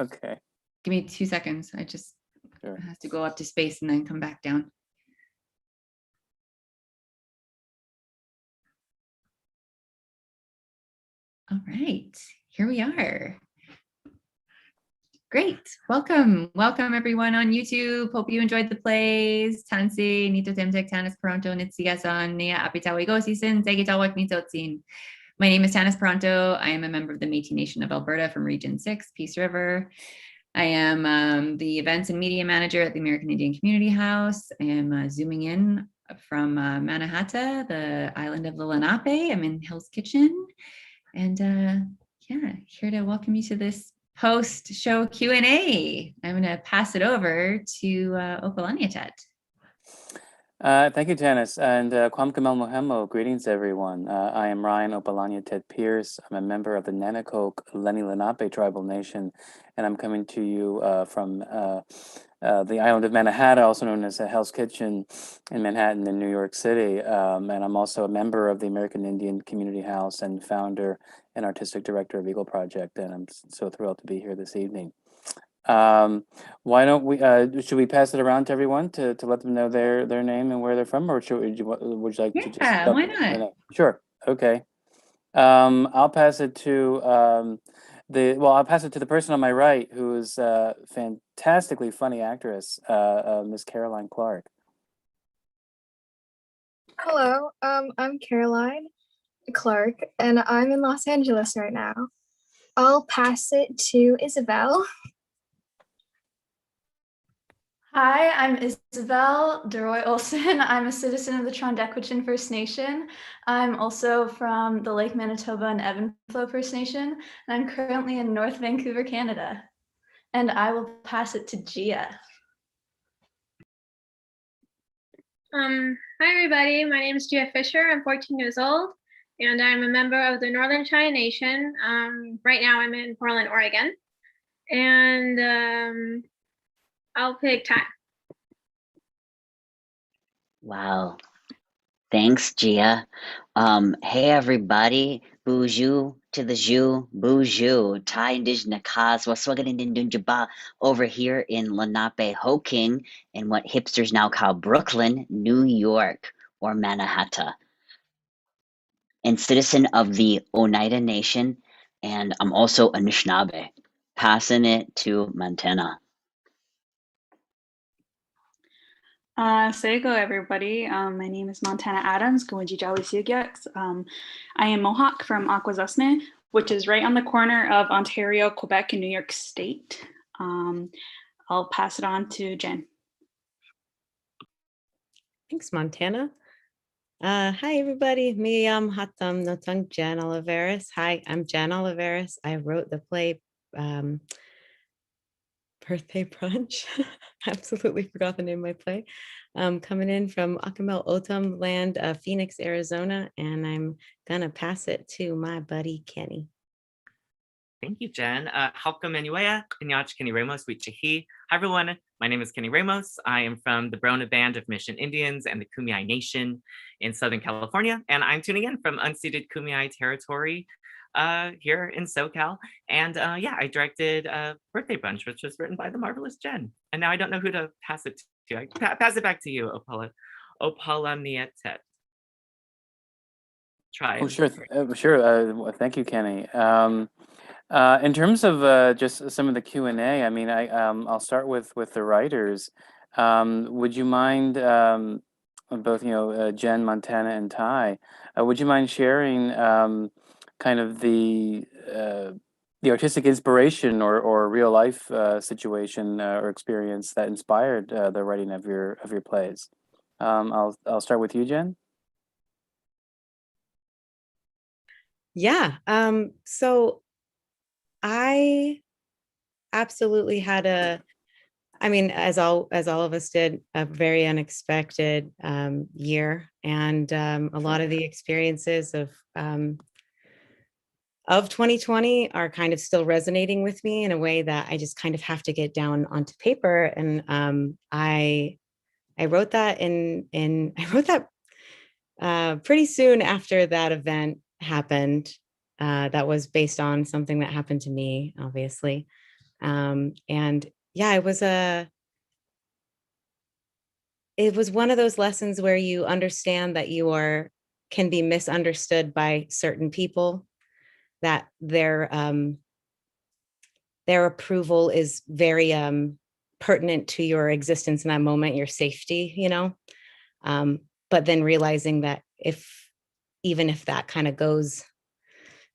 Okay. Give me 2 seconds. I just have to go up to space and then come back down. All right, here we are. Great, welcome everyone on YouTube. Hope you enjoyed the plays. Tansi, Nito Temtek, Tanis Pronto, Nitsigasan, Nia Apitawi Gosisin, Zegitawak Nitotsin. My name is Tanis Pronto. I am a member of the Métis Nation of Alberta from Region 6, Peace River. I am the events and media manager at the American Indian Community House. I am zooming in from Mannahatta, the island of the Lenape. I'm in Hell's Kitchen. And yeah, here to welcome you to this post-show Q&A. I'm going to pass it over to Opalaniatet. Thank you, Tanis, and Kwam Kamal Mohemo. Greetings, everyone. I am Ryan Opalaniatet Pierce. I'm a member of the Nanticoke Lenni Lenape Tribal Nation, and I'm coming to you from the island of Mannahatta, also known as Hell's Kitchen in Manhattan in New York City. And I'm also a member of the American Indian Community House and founder and artistic director of Eagle Project, and I'm so thrilled to be here this evening. Why don't we, should we pass it around to everyone to let them know their name and where they're from, or would you like to just... Yeah, why not? Sure, okay. I'll pass it to I'll pass it to the person on my right, who is a fantastically funny actress, Miss Caroline Clark. Hello, I'm Caroline Clark, and I'm in Los Angeles right now. I'll pass it to Isabelle. Hi, I'm Isabelle De Roy Olsen. I'm a citizen of the Trondequichin First Nation. I'm also from the Lake Manitoba and Evanflow First Nation, and I'm currently in North Vancouver, Canada. And I will pass it to Gia. Hi everybody, my name is Gia Fisher. I'm 14 years old, and I'm a member of the Northern Cheyenne Nation. Right now I'm in Portland, Oregon, and I'll pick time. Wow. Thanks, Gia. Hey, everybody. Boozhoo to the Zhu, Boozhoo. Thai Indigenous Kaz, Waswaganindunjaba over here in Lenape, Hoking, in what hipsters now call Brooklyn, New York, or Mannahatta. And citizen of the Oneida Nation, and I'm also Anishinaabe. Passing it to Montana. Sego, everybody. My name is Montana Adams. I am Mohawk from Akwesasne, which is right on the corner of Ontario, Quebec, and New York State. I'll pass it on to Jen. Thanks, Montana. Hi, everybody. Me, Hatam Notang Jen Oliveris. Hi, I'm Jen Oliveris. I wrote the play Birthday Brunch. Absolutely forgot the name of my play. Coming in from Acapel Otum land, Phoenix, Arizona, and I'm gonna pass it to my buddy Kenny. Thank you, Jen. Halka Manuea, Inyach Kenny Ramos, Wichahi. Hi, everyone. My name is Kenny Ramos. I am from the Brona Band of Mission Indians and the Kumeyaay Nation in Southern California, and I'm tuning in from unceded Kumeyaay territory here in SoCal. And yeah, I directed Birthday Brunch, which was written by the marvelous Jen. And now I don't know who to pass it to. I pass it back to you, Opalaniatet. Try. Oh, sure. Thank you, Kenny. In terms of just some of the Q&A, I mean, I'll start with the writers. Would you mind, both, Jen, Montana, and Ty, would you mind sharing kind of the artistic inspiration or real life situation or experience that inspired the writing of your plays? I'll start with you, Jen. Yeah. So I absolutely had as all of us did, a very unexpected year, and a lot of the experiences of 2020 are kind of still resonating with me in a way that I just kind of have to get down onto paper. And I wrote that pretty soon after that event happened. That was based on something that happened to me, obviously. And yeah, it was one of those lessons where you understand that can be misunderstood by certain people, that their approval is very pertinent to your existence in that moment, your safety, but then realizing that even if that kind of goes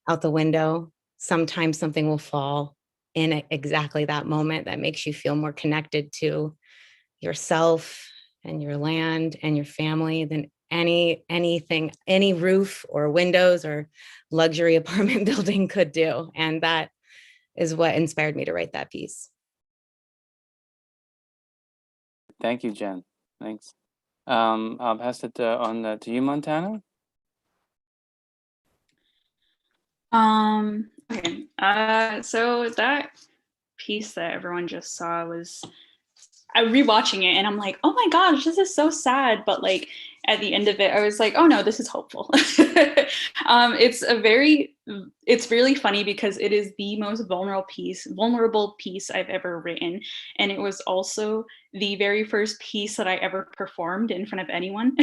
out the window, sometimes something will fall in exactly that moment that makes you feel more connected to yourself and your land and your family than anything, any roof or windows or luxury apartment building could do. And that is what inspired me to write that piece. Thank you, Jen. Thanks. I'll pass it on to you, Montana. Okay. So that piece that everyone just saw was, rewatching it and I'm like, oh my gosh, this is so sad. But like at the end of it, I was like, oh no, this is hopeful. It's really funny because it is the most vulnerable piece I've ever written. And it was also the very first piece that I ever performed in front of anyone.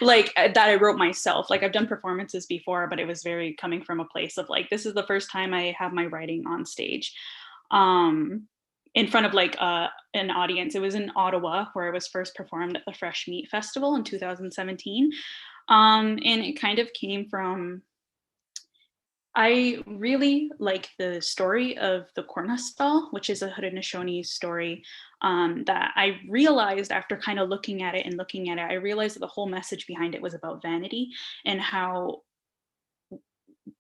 Like that I wrote myself. Like I've done performances before, but it was very coming from a place of like, this is the first time I have my writing on stage. In front of like an audience. It was in Ottawa where I was first performed at the Fresh Meat Festival in 2017. And it kind of came from, I really like the story of the Cornerspell, which is a Haudenosaunee story that I realized after kind of looking at it, I realized that the whole message behind it was about vanity and how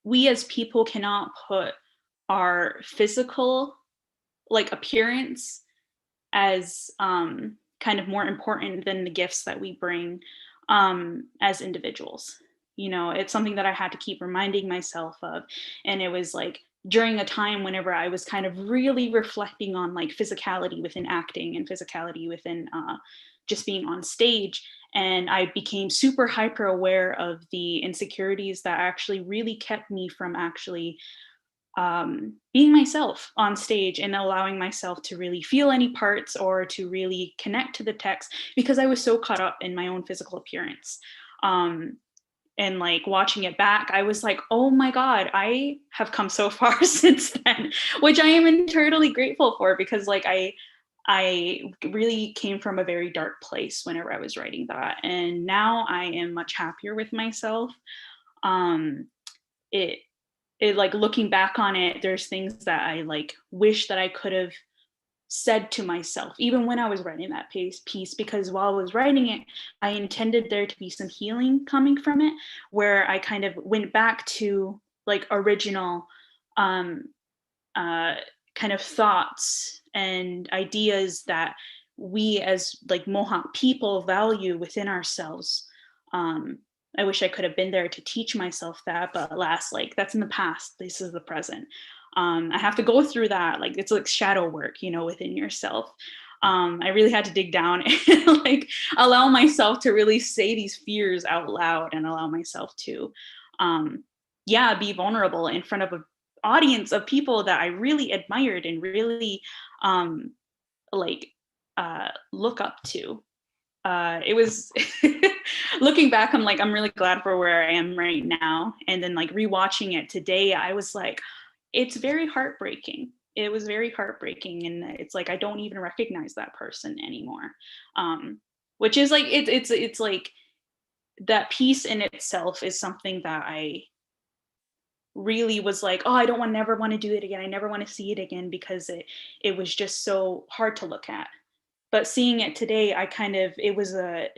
we as people cannot put our physical like appearance as kind of more important than the gifts that we bring as individuals. It's something that I had to keep reminding myself of. And it was like during a time whenever I was kind of really reflecting on like physicality within acting and physicality within just being on stage. And I became super hyper aware of the insecurities that actually really kept me from actually being myself on stage and allowing myself to really feel any parts or to really connect to the text because I was so caught up in my own physical appearance. And like watching it back, I was like, oh my God, I have come so far since then, which I am eternally grateful for because like I really came from a very dark place whenever I was writing that. And now I am much happier with myself. It like looking back on it, there's things that I like wish that I could have said to myself, even when I was writing that piece, because while I was writing it, I intended there to be some healing coming from it, where I kind of went back to like original kind of thoughts and ideas that we as like Mohawk people value within ourselves. I wish I could have been there to teach myself that, but alas, like that's in the past. This is the present. I have to go through that. Like it's like shadow work, within yourself. I really had to dig down and like allow myself to really say these fears out loud and allow myself to, be vulnerable in front of an audience of people that I really admired and really look up to. It was looking back, I'm really glad for where I am right now. And then like rewatching it today, I was like, it's very heartbreaking. It was very heartbreaking. And it's like, I don't even recognize that person anymore. Which is like, it's like that piece in itself is something that I really was like, oh, I don't never want to do it again. I never want to see it again because it was just so hard to look at. But seeing it today,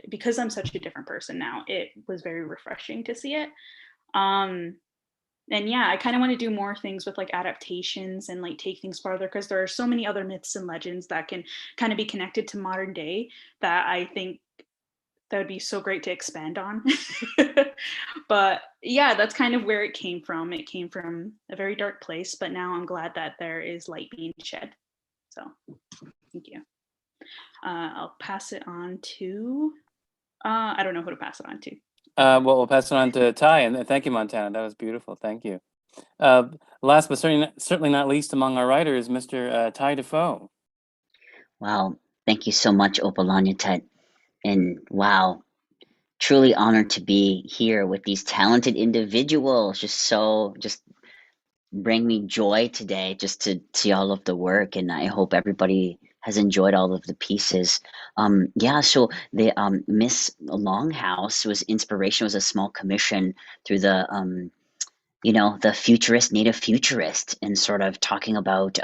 because I'm such a different person now, it was very refreshing to see it. And yeah, I kind of want to do more things with like adaptations and like take things farther because there are so many other myths and legends that can kind of be connected to modern day that I think that would be so great to expand on. But yeah, that's kind of where it came from. It came from a very dark place, but now I'm glad that there is light being shed. So thank you. I'll pass it on to, I don't know who to pass it on to. Well, we'll pass it on to Ty, and thank you, Montana. That was beautiful. Thank you. Last but certainly not least among our writers, Mr. Ty Defoe. Wow, thank you so much, Opalanya. And wow, truly honored to be here with these talented individuals. Just bring me joy today just to see all of the work, and I hope everybody has enjoyed all of the pieces. Yeah, so the Miss Longhouse was inspiration, was a small commission through the the futurist, native futurist, and sort of talking about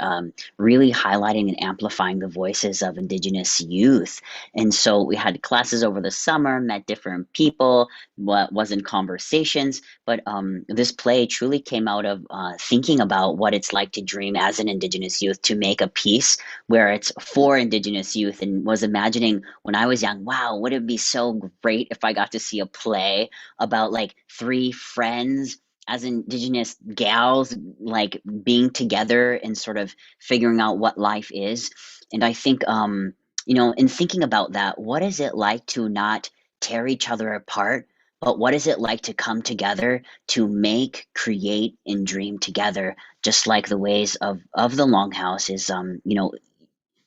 really highlighting and amplifying the voices of Indigenous youth. And so we had classes over the summer, met different people, what was in conversations, but this play truly came out of thinking about what it's like to dream as an Indigenous youth, to make a piece where it's for Indigenous youth, and was imagining when I was young, wow, would it be so great if I got to see a play about like three friends as Indigenous gals, like being together and sort of figuring out what life is. And I think, in thinking about that, what is it like to not tear each other apart, but what is it like to come together to make, create, and dream together, just like the ways of the Longhouse is,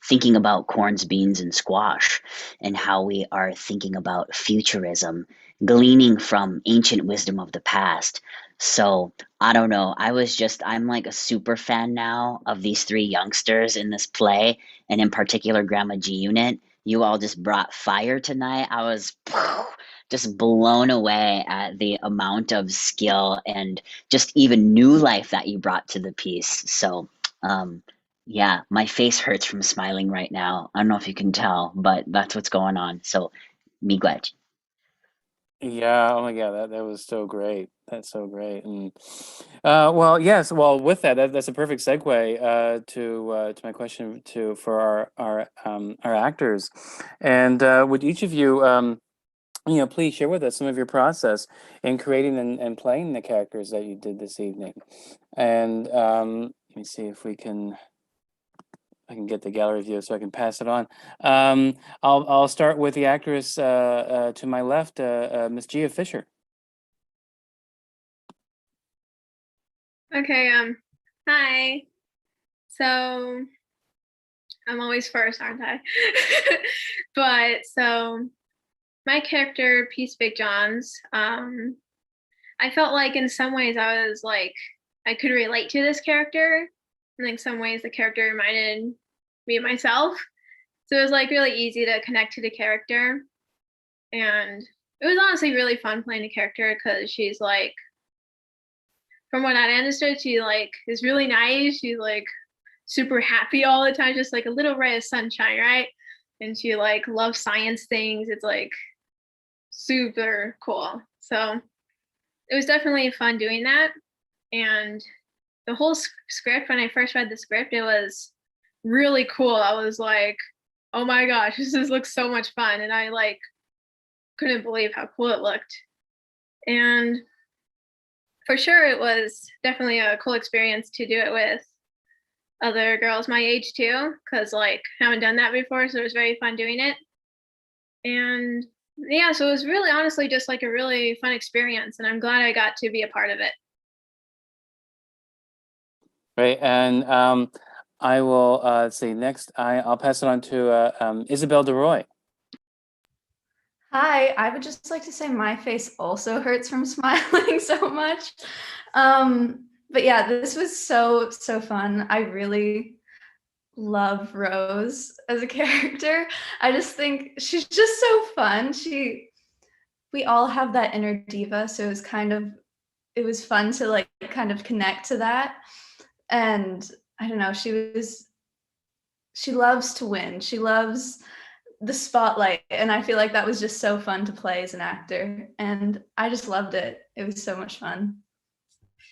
thinking about corns, beans, and squash, and how we are thinking about futurism, gleaning from ancient wisdom of the past. So I don't know. I'm like a super fan now of these three youngsters in this play, and in particular, Grandma G Unit. You all just brought fire tonight. I was just blown away at the amount of skill and just even new life that you brought to the piece. So, yeah, my face hurts from smiling right now. I don't know if you can tell, but that's what's going on. So, miigwech. Yeah, oh my God, that was so great. That's so great. And well, yes, well, with that's a perfect segue to my question for our actors. And would each of you please share with us some of your process in creating and playing the characters that you did this evening. And let me see if I can get the gallery view so I can pass it on. I'll start with the actress to my left, Miss Gia Fisher. Okay, hi. So I'm always first, aren't I? But so my character, Peace Big Johns, I felt like in some ways I was like, I could relate to this character. And in some ways the character reminded me of myself. So it was like really easy to connect to the character. And it was honestly really fun playing the character because she's like, from what I understood, she like is really nice. She's like super happy all the time, just like a little ray of sunshine, right? And she like loves science things. It's like super cool. So it was definitely fun doing that. And the whole script, when I first read the script, it was really cool. I was like, oh my gosh, this looks so much fun. And I like couldn't believe how cool it looked. And for sure, it was definitely a cool experience to do it with other girls my age too, because like I haven't done that before, so it was very fun doing it. And yeah, so it was really honestly just like a really fun experience, and I'm glad I got to be a part of it. Right, and I will see next. I'll pass it on to Isabelle De Roy. Hi, I would just like to say my face also hurts from smiling so much. But yeah, this was so fun. I really love Rose as a character. I just think she's just so fun. We all have that inner diva, so it was fun to like kind of connect to that. And I don't know, she loves to win. She loves the spotlight, and I feel like that was just so fun to play as an actor, and I just loved it. It was so much fun.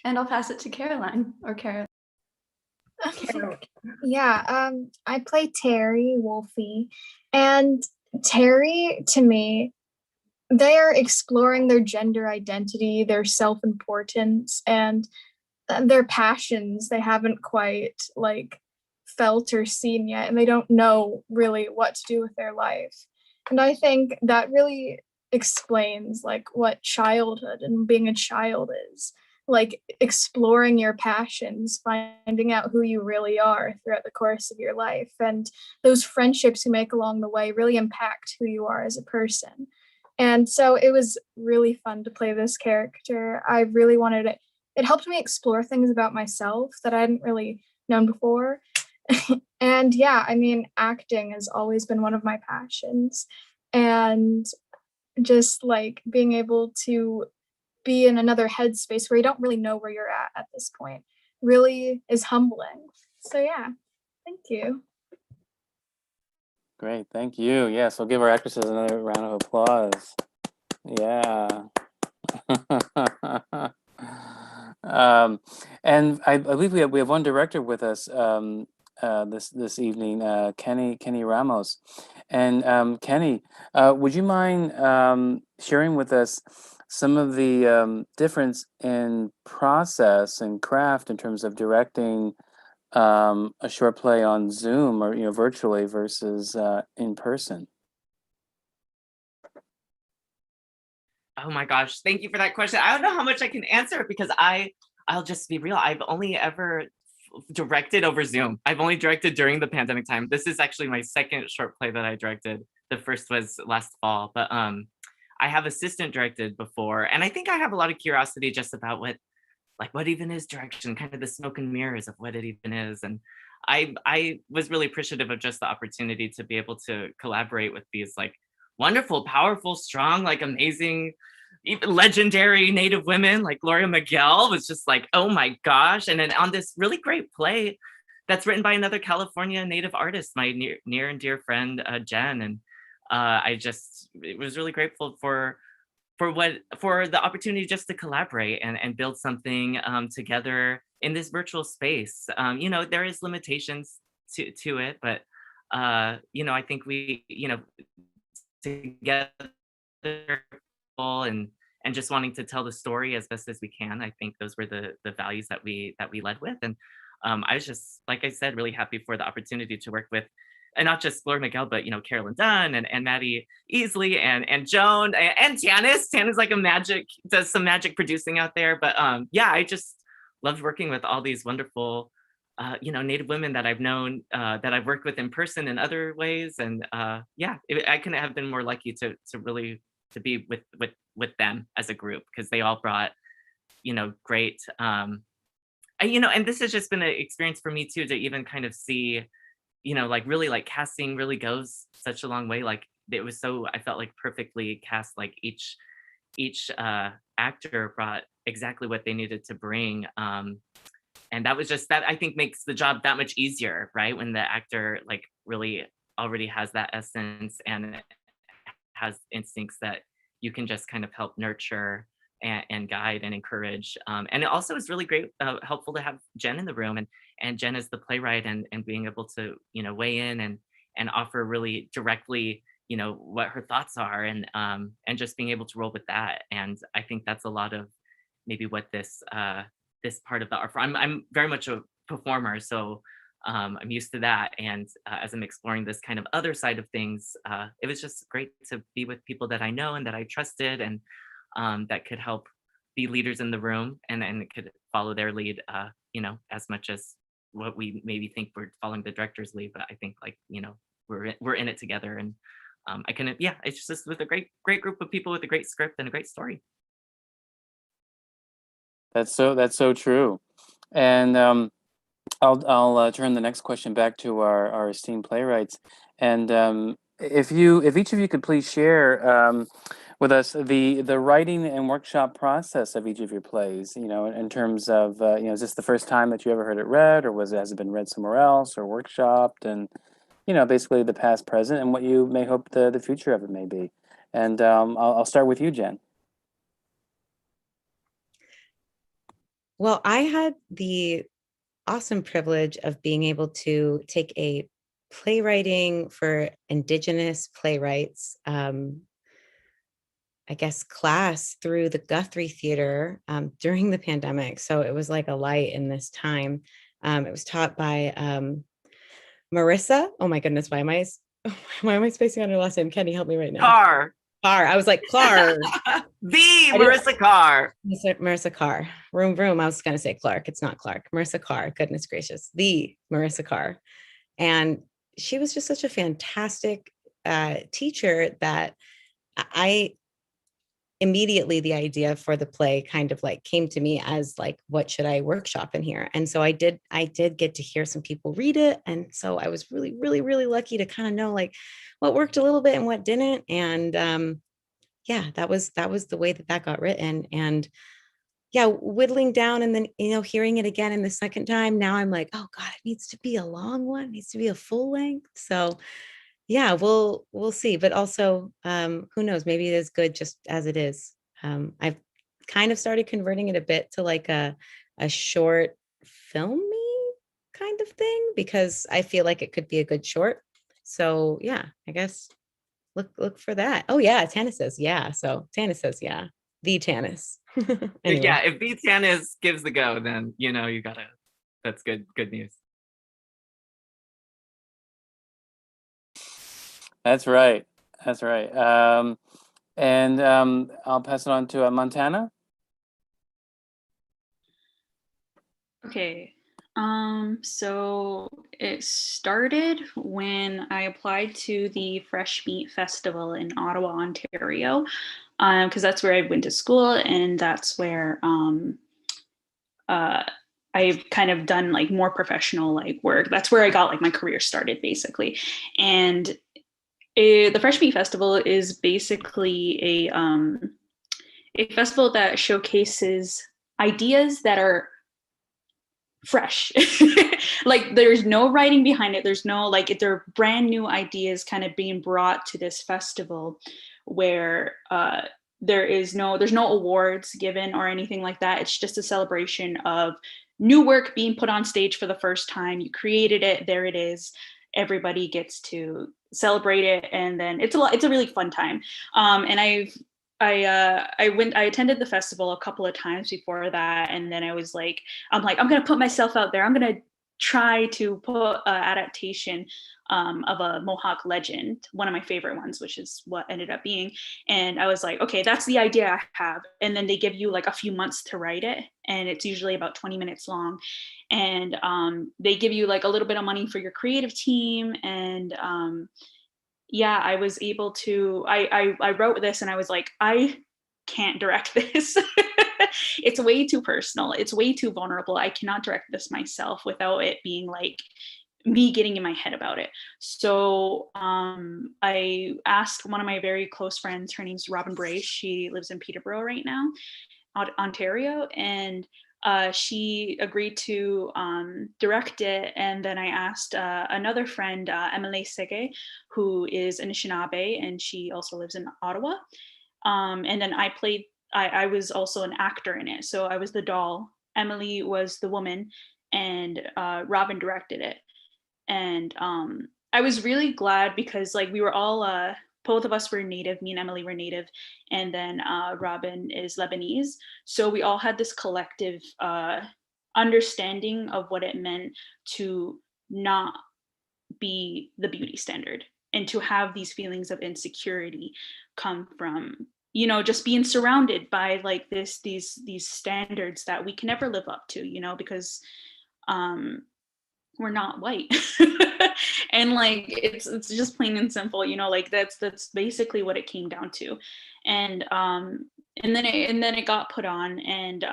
And I'll pass it to Caroline or Carol. Yeah, I play Terry Wolfie, and Terry, to me, they are exploring their gender identity, their self-importance, and their passions they haven't quite like felt or seen yet, and they don't know really what to do with their life. And I think that really explains like what childhood and being a child is, like exploring your passions, finding out who you really are throughout the course of your life. And those friendships you make along the way really impact who you are as a person. And so it was really fun to play this character. I really wanted it. It helped me explore things about myself that I hadn't really known before. And yeah, I mean, acting has always been one of my passions. And just like being able to be in another headspace where you don't really know where you're at this point really is humbling. So yeah, thank you. Great, thank you. Yes, we'll give our actresses another round of applause. Yeah. And I believe we have one director with us this evening, Kenny Ramos. And Kenny, would you mind sharing with us some of the difference in process and craft in terms of directing a short play on Zoom or virtually versus in person? Oh my gosh, thank you for that question. I don't know how much I can answer because I'll just be real. I've only ever directed over Zoom. I've only directed during the pandemic time. This is actually my second short play that I directed. The first was last fall, but I have assistant directed before, and I think I have a lot of curiosity just about what even is direction, kind of the smoke and mirrors of what it even is. And I was really appreciative of just the opportunity to be able to collaborate with these like wonderful, powerful, strong, like amazing, even legendary Native women. Like Gloria Miguel was just like, oh my gosh. And then on this really great play that's written by another California Native artist, my near and dear friend, Jen. And I was really grateful for the opportunity just to collaborate and build something together in this virtual space. There is limitations to it, but I think we, together and just wanting to tell the story as best as we can. I think those were the values that we led with. And I was just, like I said, really happy for the opportunity to work with, and not just Gloria Miguel, but Carolyn Dunn and Maddie Easley and Joan and Tanis. Tanis does some magic producing out there. But I just loved working with all these wonderful Native women that I've known, that I've worked with in person in other ways. And I couldn't have been more lucky to really to be with them as a group, because they all brought great and this has just been an experience for me too, to even kind of see really like casting really goes such a long way. Like it was I felt like perfectly cast. Like each actor brought exactly what they needed to bring, and that was just that I think makes the job that much easier, right? When the actor like really already has that essence and has instincts that you can just kind of help nurture and guide and encourage. And it also is really great, helpful to have Jen in the room, and Jen is the playwright, and being able to weigh in and offer really directly what her thoughts are, and just being able to roll with that. And I think that's a lot of maybe what this part of the art form. I'm very much a performer, so I'm used to that. And as I'm exploring this kind of other side of things, it was just great to be with people that I know and that I trusted, and that could help be leaders in the room, and it could follow their lead, as much as what we maybe think we're following the director's lead. But I think we're in it together, and it's just with a great group of people with a great script and a great story. That's so true. And I'll turn the next question back to our esteemed playwrights. And if each of you could please share with us the writing and workshop process of each of your plays, in terms of, is this the first time that you ever heard it read, or has it been read somewhere else or workshopped, and, basically the past, present, and what you may hope the future of it may be. And I'll start with you, Jen. Well, I had the awesome privilege of being able to take a playwriting for Indigenous playwrights, class through the Guthrie Theater during the pandemic. So it was like a light in this time. It was taught by Marissa. Oh my goodness, why am I spacing on her last name? Kenny, help me right now. Carr. I was like, Carr. The Marissa Carr. Marissa Carr. Vroom, vroom. I was going to say Clark. It's not Clark. Marissa Carr. Goodness gracious. The Marissa Carr. And she was just such a fantastic teacher that I immediately, the idea for the play kind of like came to me as like, what should I workshop in here? And so I did get to hear some people read it. And so I was really, really, really lucky to kind of know like what worked a little bit and what didn't. And yeah, that was the way that got written. And yeah, whittling down and then, hearing it again in the second time, now I'm like, oh God, it needs to be a long one, it needs to be a full length. So yeah, we'll see. But also, who knows, maybe it is good just as it is. I've kind of started converting it a bit to like a short filmy kind of thing, because I feel like it could be a good short. So yeah, I guess look for that. Oh yeah, Tanis says yeah. So Tanis says yeah. The Tanis. Anyway. Yeah, if the Tanis gives the go, then you gotta. That's good news. That's right. That's right. And I'll pass it on to Montana. Okay. So it started when I applied to the Fresh Meat Festival in Ottawa, Ontario, because that's where I went to school, and that's where I've kind of done like more professional like work. That's where I got like my career started, basically. And the Fresh Meat Festival is basically a festival that showcases ideas that are fresh. Like there's no writing behind it. There's no like, they're brand new ideas kind of being brought to this festival, where there's no awards given or anything like that. It's just a celebration of new work being put on stage for the first time. You created it, there it is. Everybody gets to celebrate it, and then it's a really fun time. And I attended the festival a couple of times before that, and then I'm gonna put myself out there. I'm gonna try to put an adaptation of a Mohawk legend, one of my favorite ones, which is what ended up being. And I was like, okay, that's the idea I have. And then they give you like a few months to write it, and it's usually about 20 minutes long. And they give you like a little bit of money for your creative team. And yeah, I was able to, I wrote this, and I was like, I can't direct this. It's way too personal. It's way too vulnerable. I cannot direct this myself without it being like me getting in my head about it. So I asked one of my very close friends, her name's Robin Brace. She lives in Peterborough right now, Ontario. And she agreed to direct it. And then I asked another friend, Emily Sege, who is Anishinaabe, and she also lives in Ottawa. And then I was also an actor in it. So I was the doll, Emily was the woman, and Robin directed it. And I was really glad because like we were all, both of us were native, me and Emily were native, and then Robin is Lebanese. So we all had this collective understanding of what it meant to not be the beauty standard, and to have these feelings of insecurity come from, just being surrounded by like these standards that we can never live up to, because we're not white. And like it's just plain and simple, like that's basically what it came down to. And then it got put on, and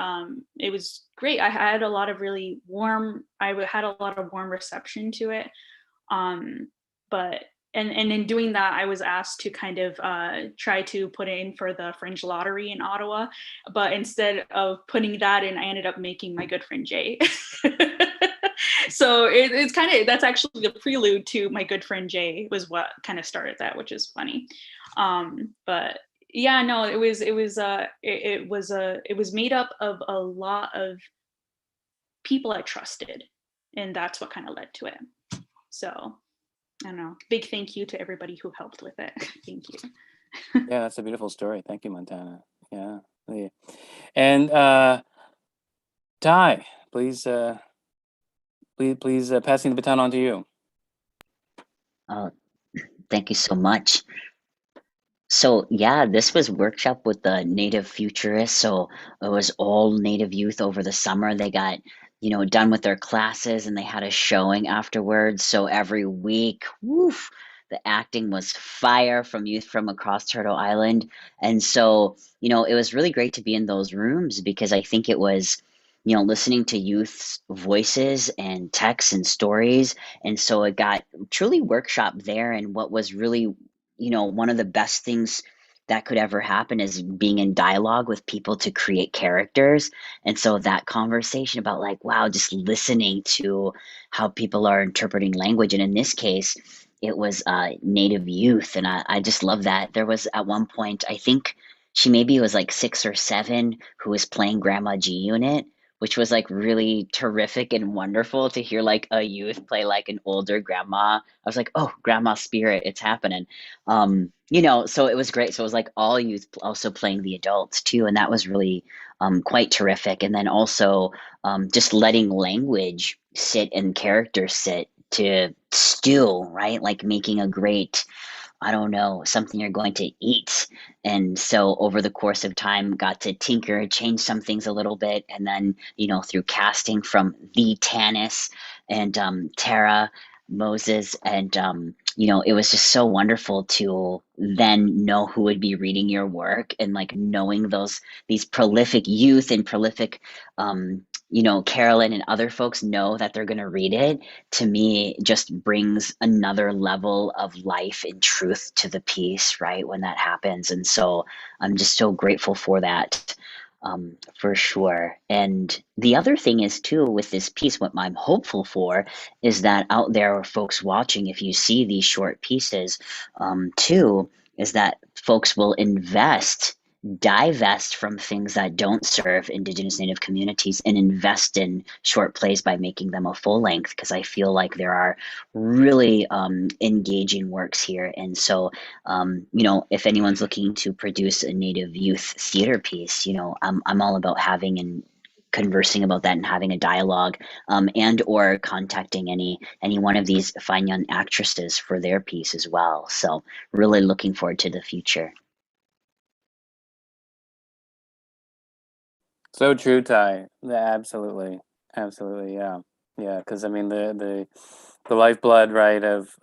it was great. I had a lot of warm reception to it. But and in doing that, I was asked to kind of try to put in for the Fringe Lottery in Ottawa, but instead of putting that in, I ended up making My Good Friend Jay. So it's kind of, that's actually the prelude to My Good Friend Jay, was what kind of started that, which is funny. But yeah, no, it was made up of a lot of people I trusted, and that's what kind of led to it. So I don't know, big thank you to everybody who helped with it. Thank you. Yeah, that's a beautiful story. Thank you, Montana. Yeah. And Ty, please passing the baton on to you. Thank you so much. So yeah, this was workshop with the Native futurists. So it was all Native youth over the summer. They got, done with their classes and they had a showing afterwards. So every week, woof, the acting was fire from youth from across Turtle Island. And so, it was really great to be in those rooms because I think it was, listening to youth's voices and texts and stories. And so it got truly workshop there. And what was really one of the best things that could ever happen is being in dialogue with people to create characters. And so that conversation about like, wow, just listening to how people are interpreting language. And in this case, it was Native youth. And I just love that. There was at one point, I think she maybe was like 6 or 7 who was playing Grandma G Unit, which was like really terrific and wonderful to hear like a youth play like an older grandma. I was like, oh, grandma spirit, it's happening. So it was great. So it was like all youth also playing the adults too, and that was really quite terrific. And then also just letting language sit and character sit to stew, right? Like making a great, I don't know, something you're going to eat. And so over the course of time, got to tinker, change some things a little bit. And then, through casting from the Tanis and Tara, Moses, and, it was just so wonderful to then know who would be reading your work and like knowing these prolific youth and prolific, Carolyn and other folks know that they're going to read it, to me just brings another level of life and truth to the piece, right? When that happens. And so I'm just so grateful for that, for sure. And the other thing is too, with this piece, what I'm hopeful for is that out there are folks watching, if you see these short pieces, too, is that folks will divest from things that don't serve Indigenous Native communities and invest in short plays by making them a full length, because I feel like there are really engaging works here. And so, if anyone's looking to produce a Native youth theater piece, I'm all about having and conversing about that and having a dialogue, and or contacting any one of these fine young actresses for their piece as well. So really looking forward to the future. So true, Ty. Yeah, absolutely, absolutely, yeah, yeah. Because I mean, the lifeblood, right, of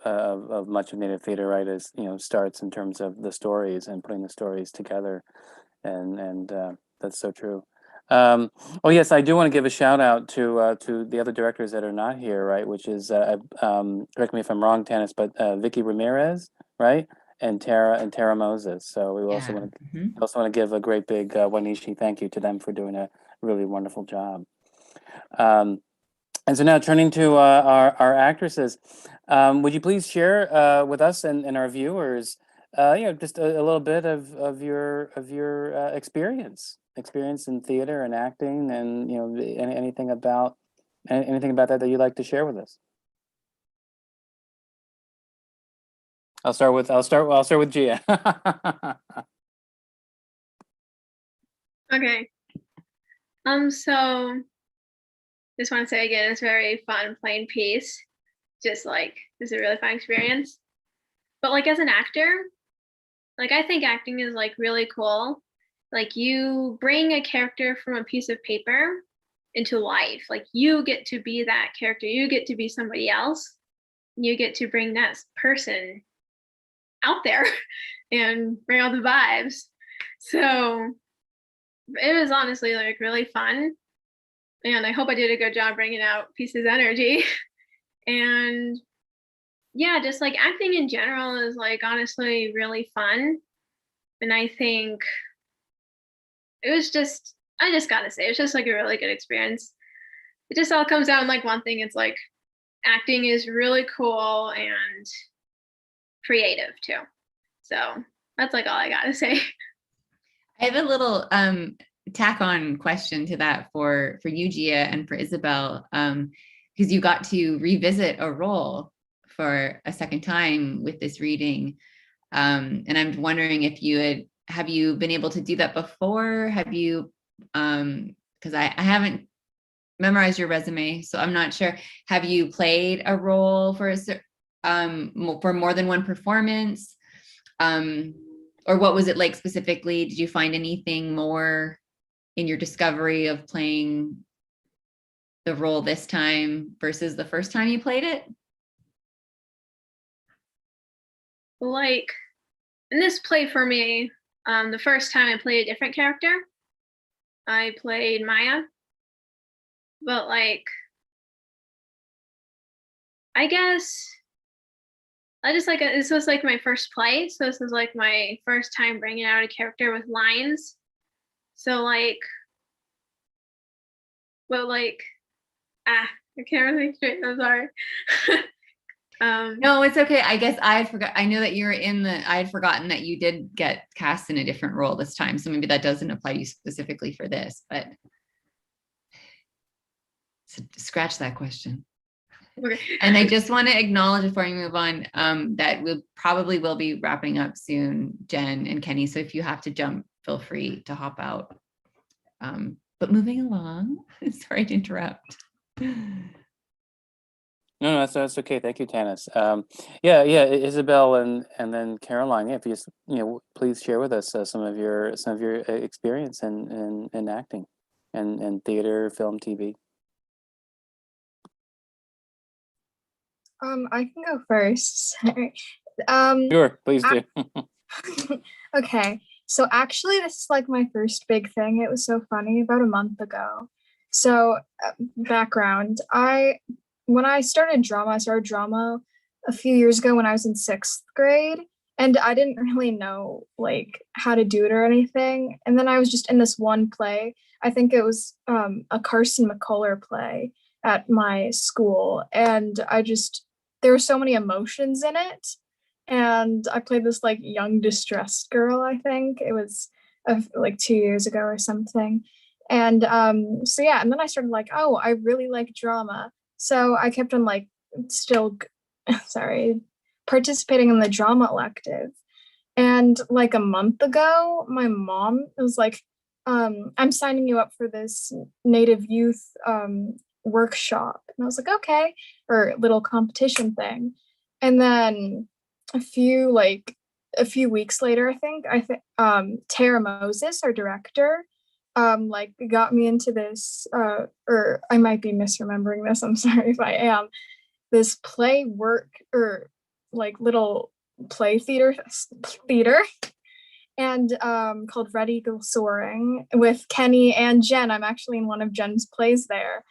much of Native theater, right, is starts in terms of the stories and putting the stories together, and that's so true. Oh yes, I do want to give a shout out to the other directors that are not here, right, which is correct me if I'm wrong, Tanis, but Vicky Ramirez, right, and Tara Moses. So we also Yeah. want to give a great big Wanishi thank you to them for doing a really wonderful job. And so now turning to our actresses, would you please share with us and our viewers, just a little bit of your experience in theater and acting, and anything about that you'd like to share with us? I'll start with Gia. Okay. So just want to say again, it's very fun playing piece. Just like this is a really fun experience. But like as an actor, like I think acting is like really cool. Like you bring a character from a piece of paper into life. Like you get to be that character. You get to be somebody else. You get to bring that person out there and bring all the vibes. So it was honestly like really fun. And I hope I did a good job bringing out Piece's energy. And yeah, just like acting in general is like honestly really fun. And I think I just gotta say, it was just like a really good experience. It just all comes down like one thing. It's like acting is really cool and creative too. So that's like all I gotta say. I have a little tack on question to that for you, Gia, and for Isabelle, because you got to revisit a role for a second time with this reading. And I'm wondering if have you been able to do that before? Have you, because I haven't memorized your resume, so I'm not sure. Have you played a role for more than one performance? Or what was it like specifically? Did you find anything more in your discovery of playing the role this time versus the first time you played it? Like in this play for me, the first time I played a different character, I played Maya. But like, I guess this was like my first play, so this was like my first time bringing out a character with lines. So like, well, like, I can't really straight. I'm sorry. No, it's okay. I guess I forgot. I know that you were I had forgotten that you did get cast in a different role this time. So maybe that doesn't apply to you specifically for this, but so scratch that question. Okay. And I just want to acknowledge before we move on that we probably will be wrapping up soon, Jen and Kenny. So if you have to jump, feel free to hop out. But moving along, sorry to interrupt. No, that's okay. Thank you, Tanis. Yeah, Isabel and then Caroline. Yeah, if you just, please share with us some of your experience in acting and theater, film, TV. I can go first. Sorry. Sure, please do. Okay, so actually, this is like my first big thing. It was so funny about a month ago. So, background: when I started drama a few years ago when I was in 6th grade, and I didn't really know like how to do it or anything. And then I was just in this one play. I think it was a Carson McCuller play at my school, and there were so many emotions in it. And I played this like young distressed girl. I think it was like 2 years ago or something. And so yeah, and then I started like, oh, I really like drama. So I kept on like still sorry, participating in the drama elective. And like a month ago, my mom was like, I'm signing you up for this Native youth workshop. And I was like, okay, or little competition thing. And then a few weeks later, I think Tara Moses, our director, like got me into this, or I might be misremembering this. I'm sorry if I am. This play work or like little play theater and called Red Eagle Soaring with Kenny and Jen. I'm actually in one of Jen's plays there.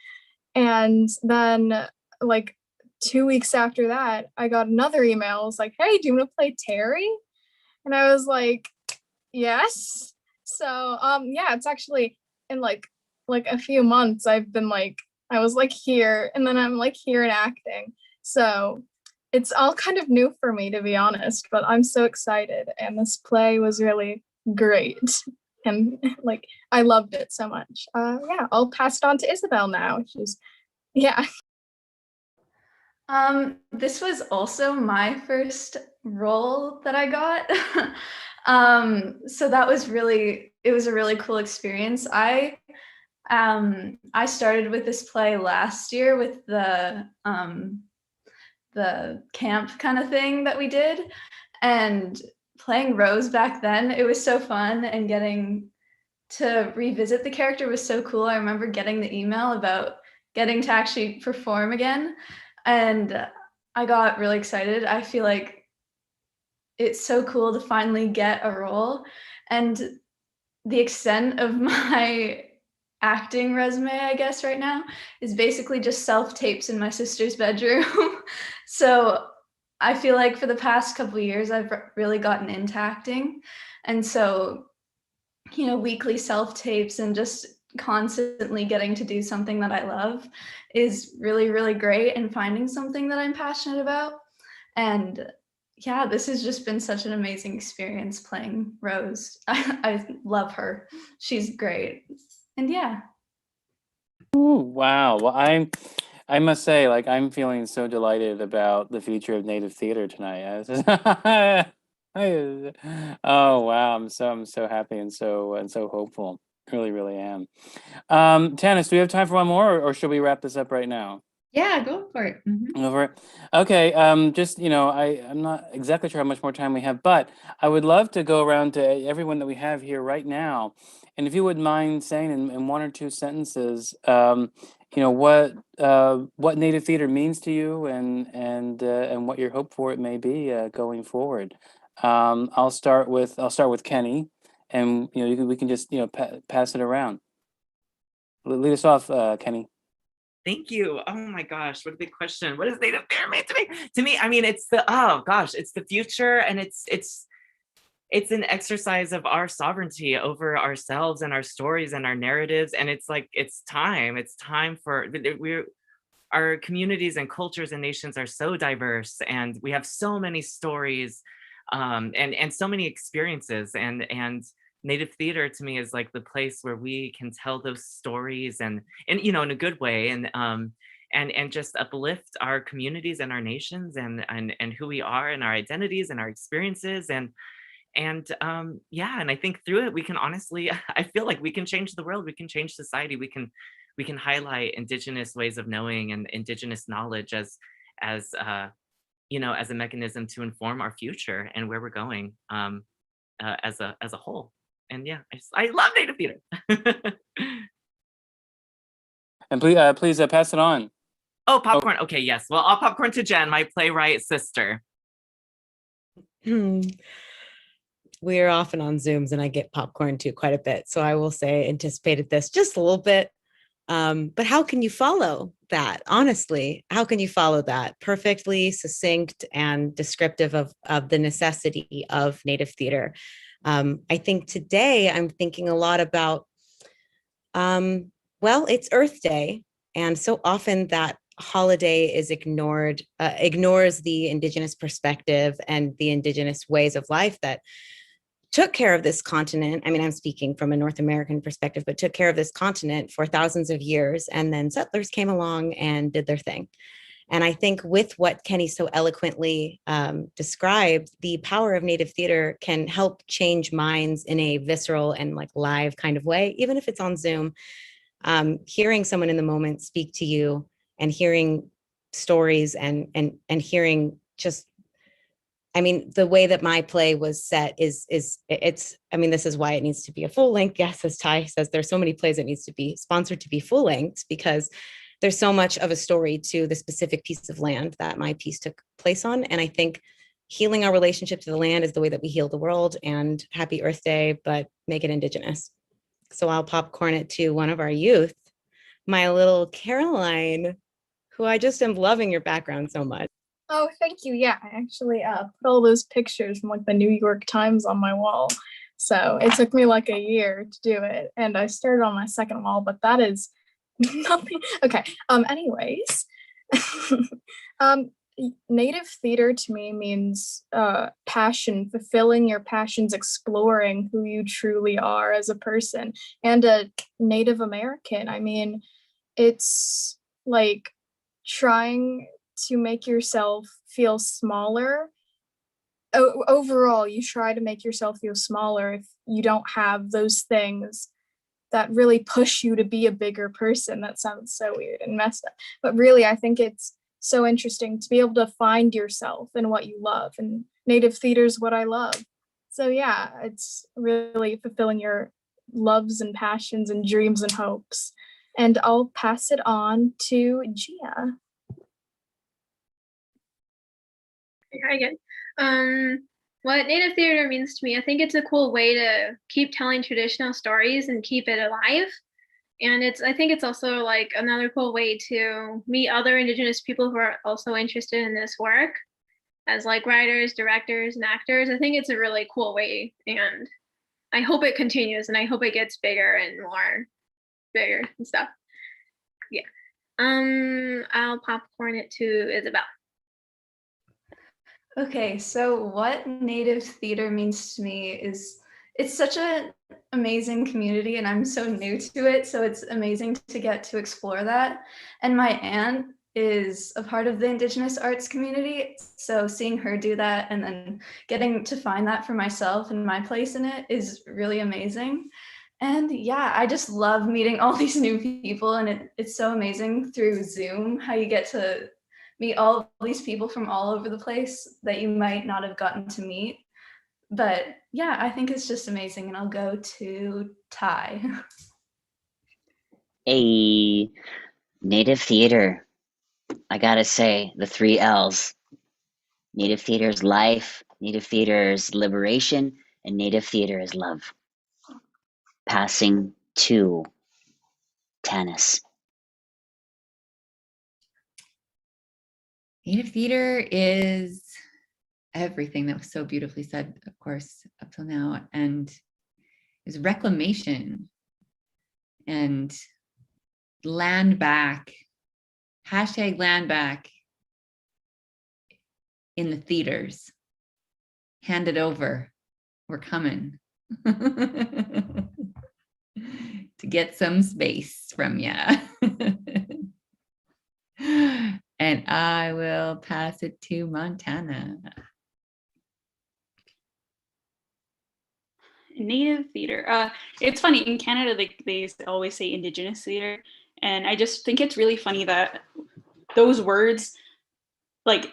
And then like 2 weeks after that, I got another email. It was like, hey, do you want to play Terry? And I was like, yes. So yeah, it's actually in like a few months I've been like, I was like here and then I'm like here in acting. So it's all kind of new for me, to be honest, but I'm so excited. And this play was really great. And like, I loved it so much. Yeah, I'll pass it on to Isabel now. Yeah. This was also my first role that I got. So that was it was a really cool experience. I started with this play last year with the camp kind of thing that we did, and playing Rose back then, it was so fun, and getting to revisit the character was so cool. I remember getting the email about getting to actually perform again, and I got really excited. I feel like it's so cool to finally get a role, and the extent of my acting resume, I guess, right now is basically just self-tapes in my sister's bedroom. So I feel like for the past couple of years, I've really gotten into acting. And so, weekly self-tapes and just constantly getting to do something that I love is really, really great, and finding something that I'm passionate about. And yeah, this has just been such an amazing experience playing Rose. I love her. She's great. And yeah. Ooh, wow. Well, I must say, like, I'm feeling so delighted about the future of Native theater tonight. Oh wow, I'm so happy and so hopeful. Really, really am. Tanis, do we have time for one more, or should we wrap this up right now? Yeah, go for it. Mhm. Over it. Okay. Just, I'm not exactly sure how much more time we have, but I would love to go around to everyone that we have here right now. And if you wouldn't mind saying in one or two sentences, what Native theater means to you, and what your hope for it may be going forward. I'll start with Kenny, and we can just pass it around. Lead us off, Kenny. Thank you. Oh my gosh, what a big question. What does Native theater mean to me? To me, I mean, it's it's the future, and it's an exercise of our sovereignty over ourselves and our stories and our narratives. And it's like it's time for we're our communities and cultures and nations are so diverse, and we have so many stories, and so many experiences, and Native theater to me is like the place where we can tell those stories, and in a good way, and just uplift our communities and our nations, and who we are, and our identities and our experiences, and I think through it we can honestly I feel like we can change the world, we can change society, we can highlight indigenous ways of knowing and indigenous knowledge as as a mechanism to inform our future and where we're going, as a whole. And yeah, I love Native theater. And please pass it on. Oh, popcorn. Okay, yes. Well, I'll popcorn to Jen, my playwright sister. We're often on Zooms and I get popcorn too quite a bit. So I will say anticipated this just a little bit. But how can you follow that? Honestly, how can you follow that? Perfectly succinct and descriptive of the necessity of Native theater. I think today I'm thinking a lot about, it's Earth Day. And so often that holiday is ignores the Indigenous perspective and the Indigenous ways of life that took care of this continent. I mean, I'm speaking from a North American perspective, but took care of this continent for thousands of years. And then settlers came along and did their thing. And I think with what Kenny so eloquently described, the power of Native theater can help change minds in a visceral and like live kind of way, even if it's on Zoom. Hearing someone in the moment speak to you and hearing stories and hearing just, I mean, the way that my play was set this is why it needs to be a full length. Yes, as Ty says, there's so many plays that needs to be sponsored to be full length because there's so much of a story to the specific piece of land that my piece took place on. And I think healing our relationship to the land is the way that we heal the world. And happy Earth Day, but make it Indigenous. So I'll popcorn it to one of our youth, my little Caroline, who I just am loving your background so much. Oh, thank you. Yeah, I actually put all those pictures from like the New York Times on my wall. So it took me like a year to do it. And I started on my second wall, but that is nothing. Okay. Anyways, Native theater to me means passion, fulfilling your passions, exploring who you truly are as a person. And a Native American, I mean, it's like trying to make yourself feel smaller. Overall, you try to make yourself feel smaller if you don't have those things that really push you to be a bigger person. That sounds so weird and messed up. But really, I think it's so interesting to be able to find yourself in what you love. And Native theater is what I love. So yeah, it's really fulfilling your loves and passions and dreams and hopes. And I'll pass it on to Gia. Hi again. What Native theater means to me, I think it's a cool way to keep telling traditional stories and keep it alive. And I think it's also like another cool way to meet other Indigenous people who are also interested in this work as like writers, directors, and actors. I think it's a really cool way, and I hope it continues, and I hope it gets bigger and bigger and stuff. Yeah. I'll popcorn it to Isabelle. Okay, so what Native theater means to me is it's such an amazing community and I'm so new to it, so it's amazing to get to explore that. And my aunt is a part of the Indigenous arts community, so seeing her do that and then getting to find that for myself and my place in it is really amazing. And yeah, I just love meeting all these new people, and it's so amazing through Zoom how you get to meet all these people from all over the place that you might not have gotten to meet. But yeah, I think it's just amazing, and I'll go to Thai. A Native theater. I gotta say, the 3 L's. Native theater is life, Native theater is liberation, and Native theater is love. Passing to Tanis. Native theater is everything that was so beautifully said, of course, up till now, and is reclamation and land back, hashtag land back in the theaters. Hand it over. We're coming to get some space from ya. And I will pass it to Montana. Native theater. It's funny, in Canada they always say Indigenous theater, and I just think it's really funny that those words, like,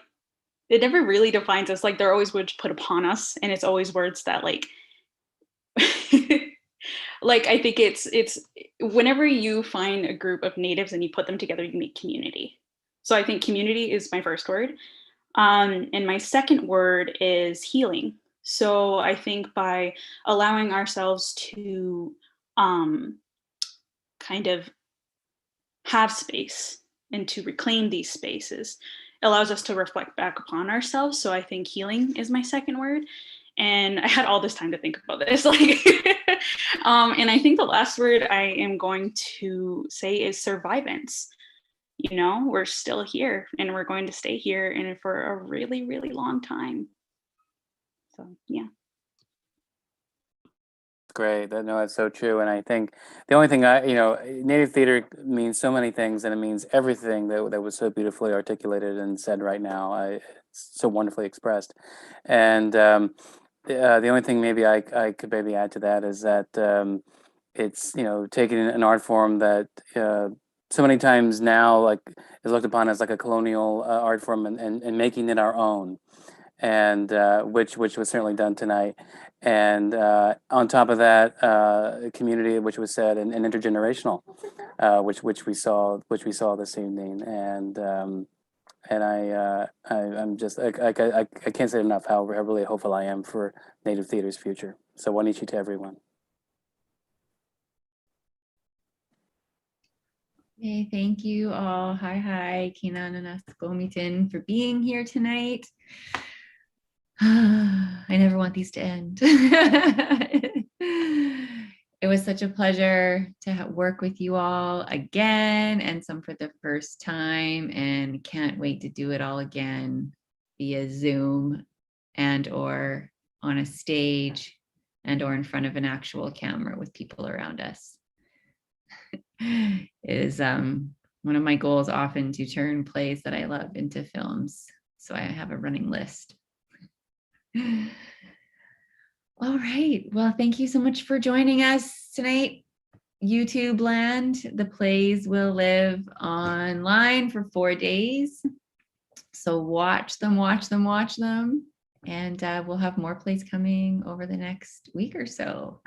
it never really defines us. Like, they're always words put upon us, and it's always words that like like, I think it's whenever you find a group of natives and you put them together, you make community. So I think community is my first word. And my second word is healing. So I think by allowing ourselves to kind of have space and to reclaim these spaces allows us to reflect back upon ourselves. So I think healing is my second word. And I had all this time to think about this. Like, and I think the last word I am going to say is survivance. You know, we're still here and we're going to stay here and for a really, really long time. So, yeah. Great. That's so true. And I think the only thing Native theater means so many things, and it means everything that was so beautifully articulated and said right now. It's so wonderfully expressed. And the only thing maybe I could maybe add to that is that it's taking an art form that so many times now like is looked upon as like a colonial art form and making it our own, and which was certainly done tonight. And on top of that, community, which was said, and intergenerational, which we saw this evening. And I'm just I can't say enough how really hopeful I am for Native theater's future. So wanichi to everyone. Hey, thank you all. Hi, Kinananas Gomitin, for being here tonight. I never want these to end. It was such a pleasure to work with you all again, and some for the first time, and can't wait to do it all again via Zoom and or on a stage and or in front of an actual camera with people around us. It is one of my goals often to turn plays that I love into films. So I have a running list. All right. Well, thank you so much for joining us tonight. YouTube land, the plays will live online for 4 days. So watch them. And we'll have more plays coming over the next week or so.